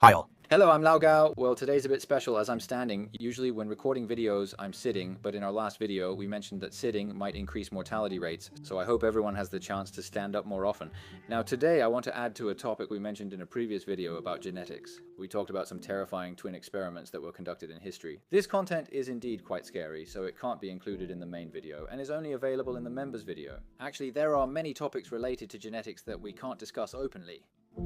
Hi all. Hello, I'm Lao Gao. Well, today's a bit special as I'm standing. Usually when recording videos, I'm sitting, but in our last video, we mentioned that sitting might increase mortality rates, so I hope everyone has the chance to stand up more often. Now today, I want to add to a topic we mentioned in a previous video about genetics. We talked about some terrifying twin experiments that were conducted in history. This content is indeed quite scary, so it can't be included in the main video, and is only available in the members video. Actually, there are many topics related to genetics that we can't discuss openly.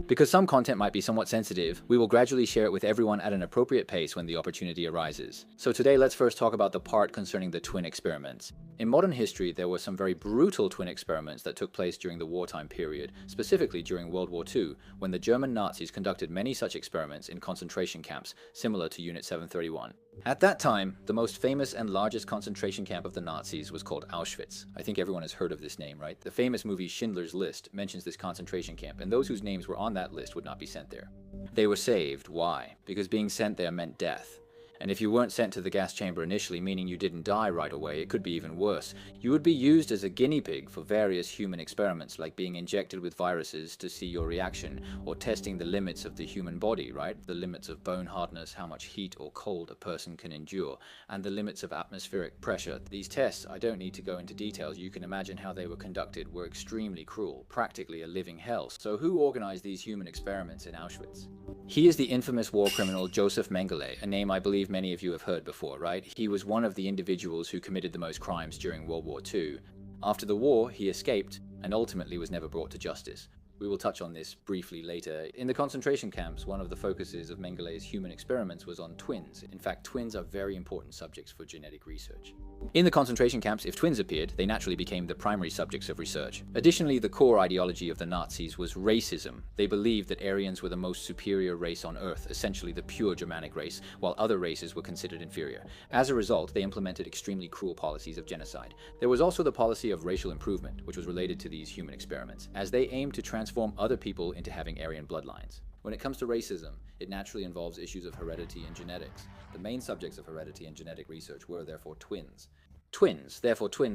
Because some content might be somewhat sensitive, we will gradually share it with everyone at an appropriate pace when the opportunity arises. So today let's first talk about the part concerning the twin experiments. In modern history, there were some very brutal twin experiments that took place during the wartime period, specifically during World War II, when the German Nazis conducted many such experiments in concentration camps, similar to Unit 731. At that time, the most famous and largest concentration camp of the Nazis was called Auschwitz. I think everyone has heard of this name, right? The famous movie Schindler's List mentions this concentration camp, and those whose names were on that list would not be sent there. They were saved. Why? Because being sent there meant death. And if you weren't sent to the gas chamber initially, meaning you didn't die right away, it could be even worse. You would be used as a guinea pig for various human experiments, like being injected with viruses to see your reaction, or testing the limits of the human body, right? The limits of bone hardness, how much heat or cold a person can endure, and the limits of atmospheric pressure. These tests, I don't need to go into details, you can imagine how they were conducted, were extremely cruel, practically a living hell. So who organized these human experiments in Auschwitz? He is the infamous war criminal Josef Mengele, a name I believe many of you have heard before, right? He was one of the individuals who committed the most crimes during World War II. After the war, he escaped and ultimately was never brought to justice. We will touch on this briefly later. In the concentration camps, one of the focuses of Mengele's human experiments was on twins. In fact, twins are very important subjects for genetic research. In the concentration camps, if twins appeared, they naturally became the primary subjects of research. Additionally, the core ideology of the Nazis was racism. They believed that Aryans were the most superior race on Earth, essentially the pure Germanic race, while other races were considered inferior. As a result, they implemented extremely cruel policies of genocide. There was also the policy of racial improvement, which was related to these human experiments, as they aimed to transform other people into having Aryan bloodlines. When it comes to racism, it naturally involves issues of heredity and genetics. The main subjects of heredity and genetic research were therefore twins. Twins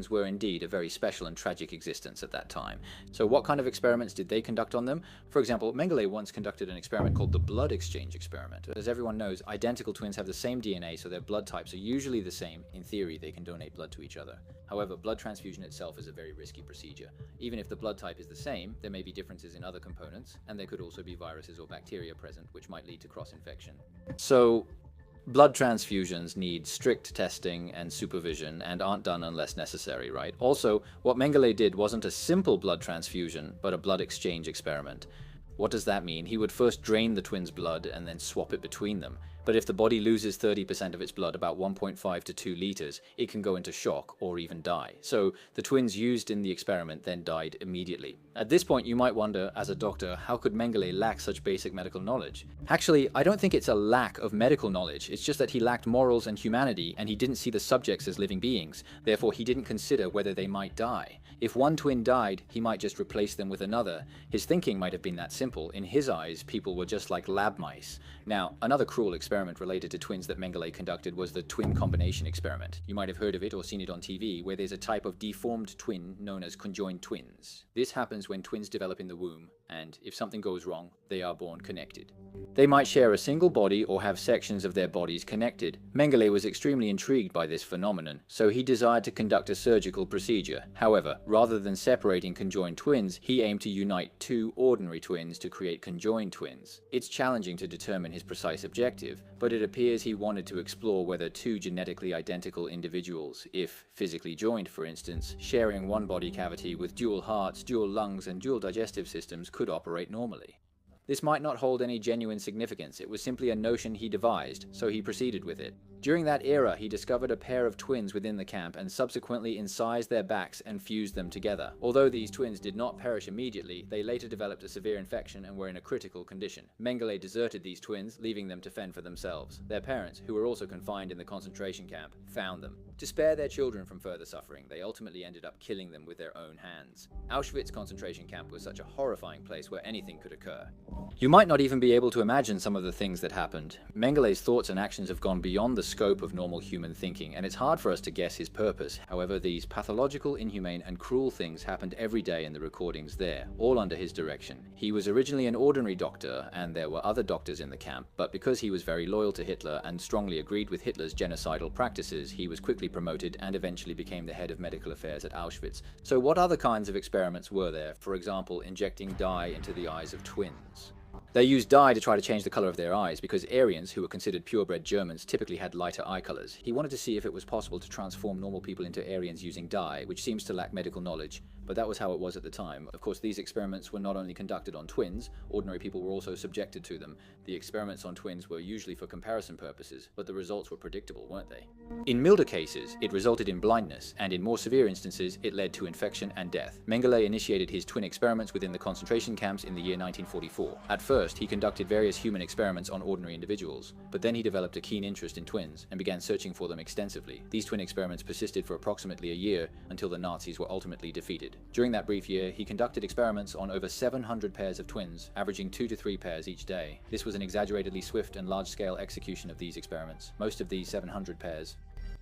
were indeed a very special and tragic existence at that time. So what kind of experiments did they conduct on them? For example, Mengele once conducted an experiment called the blood exchange experiment. As everyone knows, identical twins have the same DNA, so their blood types are usually the same. In theory, they can donate blood to each other. However, blood transfusion itself is a very risky procedure. Even if the blood type is the same, there may be differences in other components, and there could also be viruses or bacteria present, which might lead to cross-infection. So, blood transfusions need strict testing and supervision and aren't done unless necessary, right? Also, what Mengele did wasn't a simple blood transfusion, but a blood exchange experiment. What does that mean? He would first drain the twins' blood and then swap it between them. But if the body loses 30% of its blood, about 1.5 to 2 liters, it can go into shock or even die. So the twins used in the experiment then died immediately. At this point, you might wonder, as a doctor, how could Mengele lack such basic medical knowledge? Actually, I don't think it's a lack of medical knowledge. It's just that he lacked morals and humanity, and he didn't see the subjects as living beings. Therefore, he didn't consider whether they might die. If one twin died, he might just replace them with another. His thinking might have been that simple. In his eyes, people were just like lab mice. Now, another cruel experiment related to twins that Mengele conducted was the twin combination experiment. You might have heard of it or seen it on TV, where there's a type of deformed twin known as conjoined twins. This happens when twins develop in the womb, and if something goes wrong, they are born connected. They might share a single body or have sections of their bodies connected. Mengele was extremely intrigued by this phenomenon, so he desired to conduct a surgical procedure. However, rather than separating conjoined twins, he aimed to unite two ordinary twins to create conjoined twins. It's challenging to determine his precise objective, but it appears he wanted to explore whether two genetically identical individuals, if physically joined for instance, sharing one body cavity with dual hearts, dual lungs, and dual digestive systems could operate normally. This might not hold any genuine significance, it was simply a notion he devised, so he proceeded with it. During that era, he discovered a pair of twins within the camp and subsequently incised their backs and fused them together. Although these twins did not perish immediately, they later developed a severe infection and were in a critical condition. Mengele deserted these twins, leaving them to fend for themselves. Their parents, who were also confined in the concentration camp, found them. To spare their children from further suffering, they ultimately ended up killing them with their own hands. Auschwitz concentration camp was such a horrifying place where anything could occur. You might not even be able to imagine some of the things that happened. Mengele's thoughts and actions have gone beyond the scope of normal human thinking, and it's hard for us to guess his purpose. However, these pathological, inhumane, and cruel things happened every day in the recordings there, all under his direction. He was originally an ordinary doctor, and there were other doctors in the camp, but because he was very loyal to Hitler and strongly agreed with Hitler's genocidal practices, he was quickly promoted and eventually became the head of medical affairs at Auschwitz. So what other kinds of experiments were there? For example, injecting dye into the eyes of twins. They used dye to try to change the color of their eyes because Aryans, who were considered purebred Germans, typically had lighter eye colors. He wanted to see if it was possible to transform normal people into Aryans using dye, which seems to lack medical knowledge, but that was how it was at the time. Of course, these experiments were not only conducted on twins, ordinary people were also subjected to them. The experiments on twins were usually for comparison purposes, but the results were predictable, weren't they? In milder cases, it resulted in blindness, and in more severe instances, it led to infection and death. Mengele initiated his twin experiments within the concentration camps in the year 1944. At first, he conducted various human experiments on ordinary individuals, but then he developed a keen interest in twins and began searching for them extensively. These twin experiments persisted for approximately a year until the Nazis were ultimately defeated. During that brief year, he conducted experiments on over 700 pairs of twins, averaging 2 to 3 pairs each day. This was an exaggeratedly swift and large-scale execution of these experiments. Most of these 700 pairs.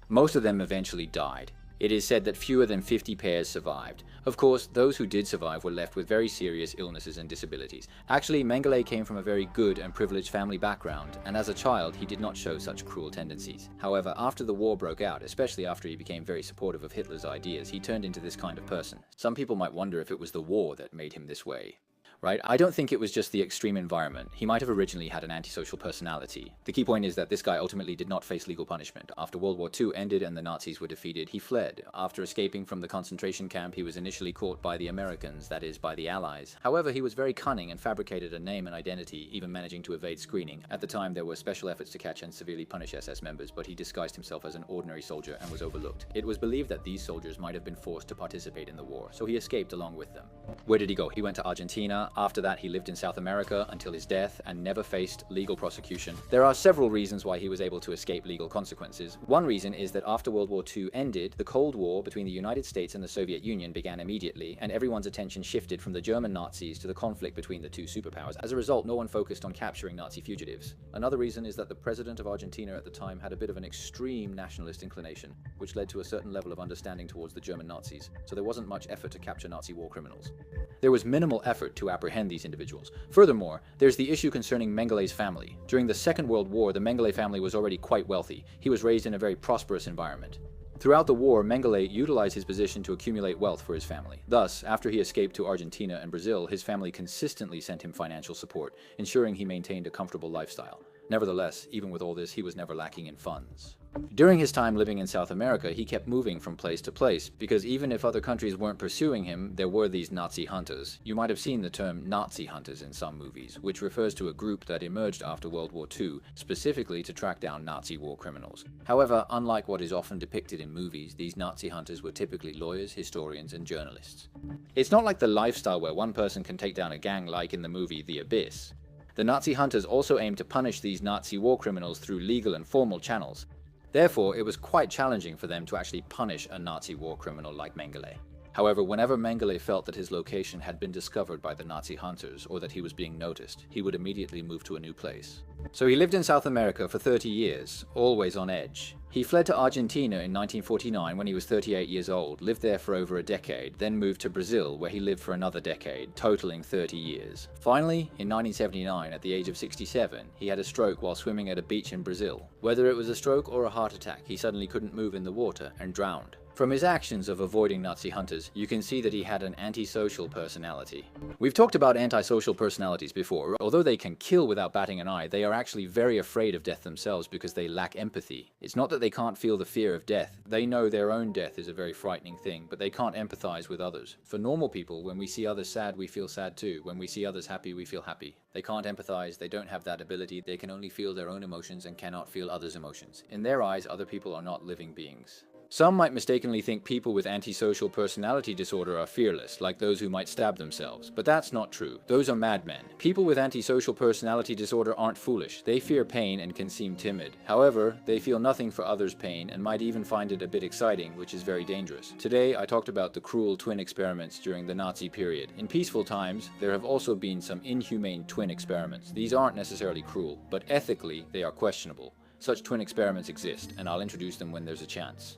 Most of them eventually died. It is said that fewer than 50 pairs survived. Of course, those who did survive were left with very serious illnesses and disabilities. Actually, Mengele came from a very good and privileged family background, and as a child, he did not show such cruel tendencies. However, after the war broke out, especially after he became very supportive of Hitler's ideas, he turned into this kind of person. Some people might wonder if it was the war that made him this way. Right? I don't think it was just the extreme environment. He might have originally had an antisocial personality. The key point is that this guy ultimately did not face legal punishment. After World War II ended and the Nazis were defeated, he fled. After escaping from the concentration camp, he was initially caught by the Americans, that is, by the Allies. However, he was very cunning and fabricated a name and identity, even managing to evade screening. At the time, there were special efforts to catch and severely punish SS members, but he disguised himself as an ordinary soldier and was overlooked. It was believed that these soldiers might have been forced to participate in the war, so he escaped along with them. Where did he go? He went to Argentina. After that, he lived in South America until his death and never faced legal prosecution. There are several reasons why he was able to escape legal consequences. One reason is that after World War II ended, the Cold War between the United States and the Soviet Union began immediately, and everyone's attention shifted from the German Nazis to the conflict between the two superpowers. As a result, no one focused on capturing Nazi fugitives. Another reason is that the president of Argentina at the time had a bit of an extreme nationalist inclination, which led to a certain level of understanding towards the German Nazis, so there wasn't much effort to capture Nazi war criminals. There was minimal effort to apprehend these individuals. Furthermore, there's the issue concerning Mengele's family. During the Second World War, the Mengele family was already quite wealthy. He was raised in a very prosperous environment. Throughout the war, Mengele utilized his position to accumulate wealth for his family. Thus, after he escaped to Argentina and Brazil, his family consistently sent him financial support, ensuring he maintained a comfortable lifestyle. Nevertheless, even with all this, he was never lacking in funds. During his time living in South America, he kept moving from place to place, because even if other countries weren't pursuing him, there were these Nazi hunters. You might have seen the term Nazi hunters in some movies, which refers to a group that emerged after World War II, specifically to track down Nazi war criminals. However, unlike what is often depicted in movies, these Nazi hunters were typically lawyers, historians, and journalists. It's not like the lifestyle where one person can take down a gang like in the movie The Abyss. The Nazi hunters also aimed to punish these Nazi war criminals through legal and formal channels. Therefore, it was quite challenging for them to actually punish a Nazi war criminal like Mengele. However, whenever Mengele felt that his location had been discovered by the Nazi hunters or that he was being noticed, he would immediately move to a new place. So he lived in South America for 30 years, always on edge. He fled to Argentina in 1949 when he was 38 years old, lived there for over a decade, then moved to Brazil where he lived for another decade, totaling 30 years. Finally, in 1979, at the age of 67, he had a stroke while swimming at a beach in Brazil. Whether it was a stroke or a heart attack, he suddenly couldn't move in the water and drowned. From his actions of avoiding Nazi hunters, you can see that he had an antisocial personality. We've talked about antisocial personalities before. Although they can kill without batting an eye, they are actually very afraid of death themselves because they lack empathy. It's not that they can't feel the fear of death. They know their own death is a very frightening thing, but they can't empathize with others. For normal people, when we see others sad, we feel sad too. When we see others happy, we feel happy. They can't empathize, they don't have that ability, they can only feel their own emotions and cannot feel others' emotions. In their eyes, other people are not living beings. Some might mistakenly think people with antisocial personality disorder are fearless, like those who might stab themselves, but that's not true. Those are madmen. People with antisocial personality disorder aren't foolish. They fear pain and can seem timid. However, they feel nothing for others' pain and might even find it a bit exciting, which is very dangerous. Today, I talked about the cruel twin experiments during the Nazi period. In peaceful times, there have also been some inhumane twin experiments. These aren't necessarily cruel, but ethically, they are questionable. Such twin experiments exist, and I'll introduce them when there's a chance.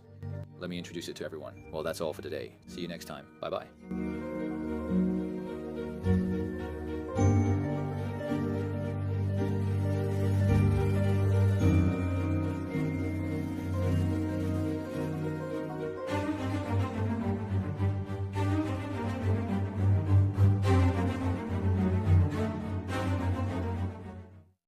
Let me introduce it to everyone. Well, that's all for today. See you next time. Bye-bye.